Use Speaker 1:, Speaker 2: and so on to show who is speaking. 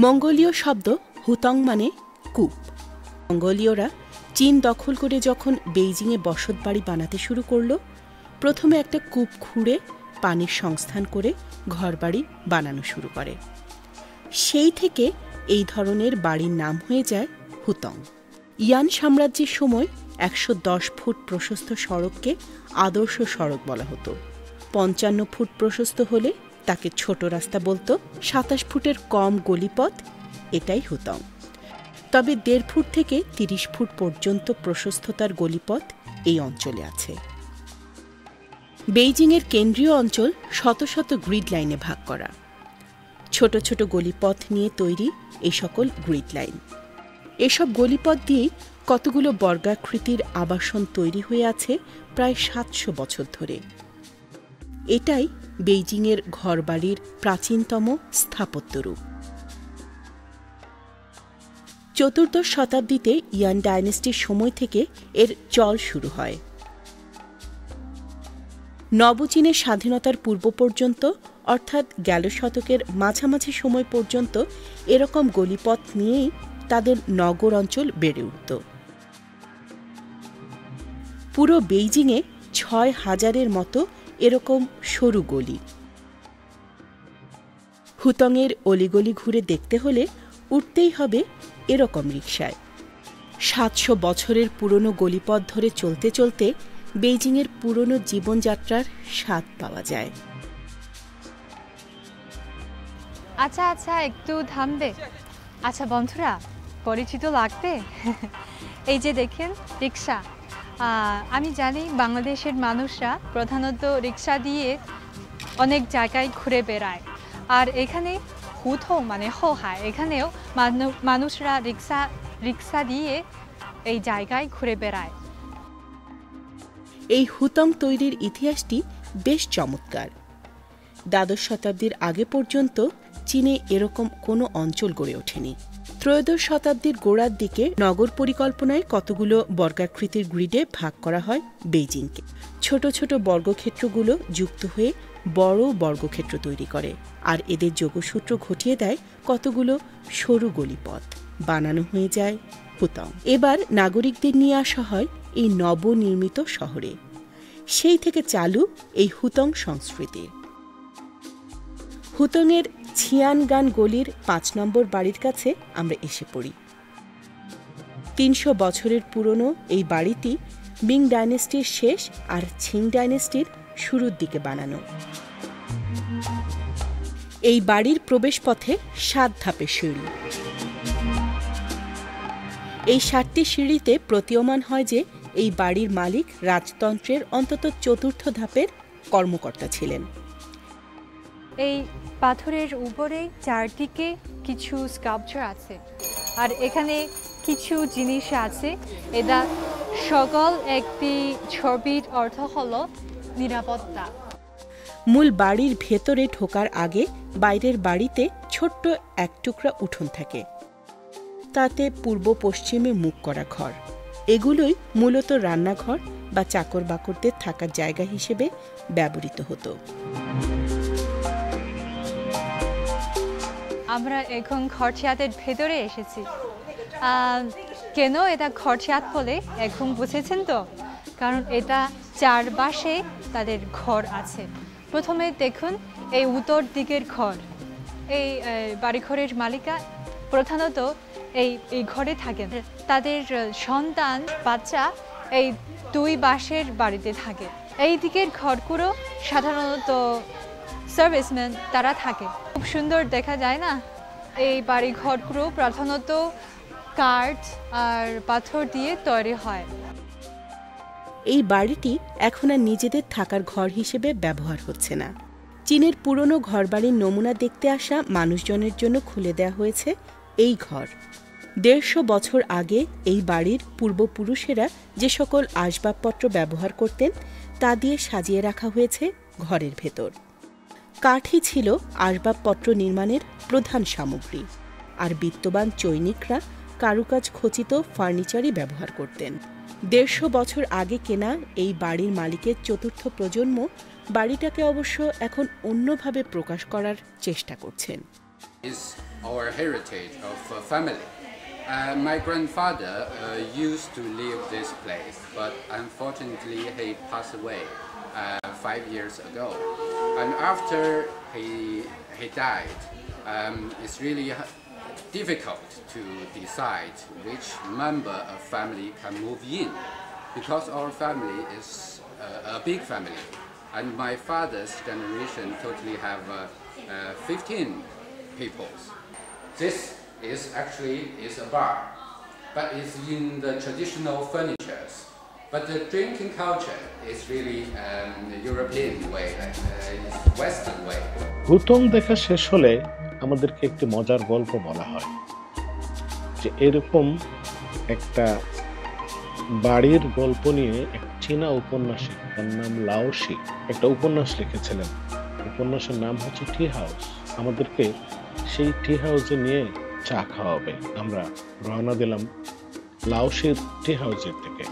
Speaker 1: মঙ্গোলীয় শব্দ হুতং মানে কূপ। মঙ্গোলীয়রা চীন দখল করে যখন বেইজিংয়ে বসতবাড়ি বানাতে শুরু করল, প্রথমে একটা কূপ খুঁড়ে পানির সংস্থান করে ঘরবাড়ি বানানো শুরু করে। সেই থেকে এই ধরনের বাড়ির নাম হয়ে যায় হুতং। ইয়ান সাম্রাজ্যের সময় ১১০ ফুট প্রশস্ত সড়ককে আদর্শ সড়ক বলা হতো। ৫৫ ফুট প্রশস্ত হলে তাকে ছোট রাস্তা বলতো। ২৭ ফুটের কম গলিপথ, এটাই হুতং। তবে ১.৫ ফুট থেকে ৩০ ফুট পর্যন্ত প্রশস্ততার গলিপথ এই অঞ্চলে আছে। বেইজিংয়ের কেন্দ্রীয় অঞ্চল শত শত গ্রিড লাইনে ভাগ করা। ছোট ছোট গলিপথ নিয়ে তৈরি এই সকল গ্রিড লাইন। এসব গলিপথ দিয়েই কতগুলো বর্গাকৃতির আবাসন তৈরি হয়ে আছে প্রায় ৭০০ বছর ধরে। এটাই বেইজিংয়ের ঘরবাড়ির প্রাচীনতম স্থাপত্যরূপ। ১৪দশ শতাব্দীতে ইয়ান ডাইনেস্টির সময় থেকে এর চল শুরু হয়। নবচীনের স্বাধীনতার পূর্ব পর্যন্ত, অর্থাৎ গেল শতকের মাঝামাঝি সময় পর্যন্ত এরকম গলিপথ নিয়েই তাদের নগর অঞ্চল বেড়ে উঠত। পুরো বেইজিংয়ে ৬,০০০-এর মতো এরকম সরু গলি। হুতংয়ের অলিগলি ঘুরে দেখতে হলে উঠতেই হবে এরকম রিকশায়। ৭০০ বছরের পুরনো গলিপথ ধরে চলতে চলতে বেইজিংয়ের পুরনো জীবনযাত্রার স্বাদ পাওয়া যায়।
Speaker 2: আচ্ছা আচ্ছা, একটু থামবে? আচ্ছা বন্ধুরা, পরিচিত লাগবে? এই যে দেখেন রিকশা। আমি জানি বাংলাদেশের মানুষরা প্রধানত রিকশা দিয়ে অনেক জায়গায় ঘুরে বেড়ায়। আর এখানে হুতং মানে হোহায়, এখানেও মানুষরা রিকশা দিয়ে এই জায়গায় ঘুরে বেড়ায়।
Speaker 1: এই হুতং তৈরির ইতিহাসটি বেশ চমৎকার। দ্বাদশ শতাব্দীর আগে পর্যন্ত চীনে এরকম কোনো অঞ্চল গড়ে ওঠেনি। ত্রয়োদশ শতাব্দীর গোড়ার দিকে নগর পরিকল্পনায় কতগুলো বর্গাকৃতির গ্রিডে ভাগ করা হয় বেইজিংকে। ছোট ছোট বর্গক্ষেত্রগুলো যুক্ত হয়ে বড় বর্গক্ষেত্র তৈরি করে, আর এদের যোগসূত্র ঘটিয়ে দেয় কতগুলো সরু গলিপথ। বানানো হয়ে যায় হুতং। এবার নাগরিকদের নিয়ে আসা হয় এই নবনির্মিত শহরে। সেই থেকে চালু এই হুতং সংস্কৃতি। হুতংয়ের ছিয়ানগান গলির ৫ নম্বর বাড়ির কাছে আমরা এসে পড়ি। ৩০০ বছরের পুরনো এই বাড়িটি মিং ডাইনেস্টির শেষ আর ছিং ডাইনেস্টির শুরুর দিকে বানানো। এই বাড়ির প্রবেশপথে ৭ ধাপের সিঁড়ি। এই ৭টি সিঁড়িতে প্রতীয়মান হয় যে এই বাড়ির মালিক রাজতন্ত্রের অন্তত ৪র্থ ধাপের কর্মকর্তা ছিলেন।
Speaker 2: এই পাথরের উপরে চারদিকে কিছু স্কাল্পচার আছে, আর এখানে কিছু জিনিস আছে। এটা সকল একটি ছবির অর্থ হলো নিরাপত্তা।
Speaker 1: মূল বাড়ির ভেতরে ঢোকার আগে বাইরের বাড়িতে ছোট্ট এক টুকরা উঠোন থাকে। তাতে পূর্ব পশ্চিমে মুখ করা ঘর। এগুলোই মূলত রান্নাঘর বা চাকর বাকরদের থাকার জায়গা হিসেবে ব্যবহৃত হতো।
Speaker 2: আমরা এখন খরচাতের ভেতরে এসেছি। কেন এটা খরচাত বলে এখন বুঝেছেন তো? কারণ এটা চারপাশে তাদের ঘর আছে। প্রথমে দেখুন এই উত্তর দিকের ঘর। এই বাড়িঘরের মালিকা প্রধানত এই ঘরে থাকেন। তাদের সন্তান বাচ্চা এই দুই বাসের বাড়িতে থাকে। এই দিকের ঘরগুলো সাধারণত সার্ভিসম্যান তারা থাকে। খুব সুন্দর দেখা যায় না? এই বাড়ি ঘরগুলো প্রধানত কাঠ আর পাথর দিয়ে তৈরি হয়।
Speaker 1: এই বাড়িটি এখন আর নিজেদের থাকার ঘর হিসেবে ব্যবহার হচ্ছে না। চীনের পুরনো ঘরবাড়ির নমুনা দেখতে আসা মানুষজনের জন্য খুলে দেওয়া হয়েছে এই ঘর। ১৫০ বছর আগে এই বাড়ির পূর্বপুরুষেরা যে সকল আসবাবপত্র ব্যবহার করতেন তা দিয়ে সাজিয়ে রাখা হয়েছে ঘরের ভেতর। কাঠই ছিল আসবাবপত্র নির্মাণের প্রধান সামগ্রী, আর বিত্তবান চৈনিকরা কারুকাজ খচিত ফার্নিচারই ব্যবহার করতেন। ১৫০ বছর আগে কেনা এই বাড়ির মালিকের ৪র্থ প্রজন্ম বাড়িটাকে অবশ্য এখন অন্যভাবে প্রকাশ করার চেষ্টা করছেন।
Speaker 3: our heritage of family. My grandfather used to live this place, but unfortunately he passed away 5 years ago. And after he died, it's really difficult to decide which member of family can move in, because our family is a big family, and my father's generation totally have 15 people. This is actually a bar, but it's in the traditional furnitures. But the drinking culture is really the European way, it's Western way.
Speaker 4: হুতং দেখা শেষ হলে আমাদেরকে একটি মজার গল্প বলা হয় যে এরকম একটা বাড়ির গল্প নিয়ে এক চীনা ঔপন্যাসিক, তার নাম লাওশি, একটা উপন্যাস লিখেছিলেন। উপন্যাসের নাম হচ্ছে টি হাউস। আমাদেরকে সেই টি হাউসে নিয়ে চা খাওয়াবে। আমরা রওনা দিলাম লাওশির টি হাউসের দিকে।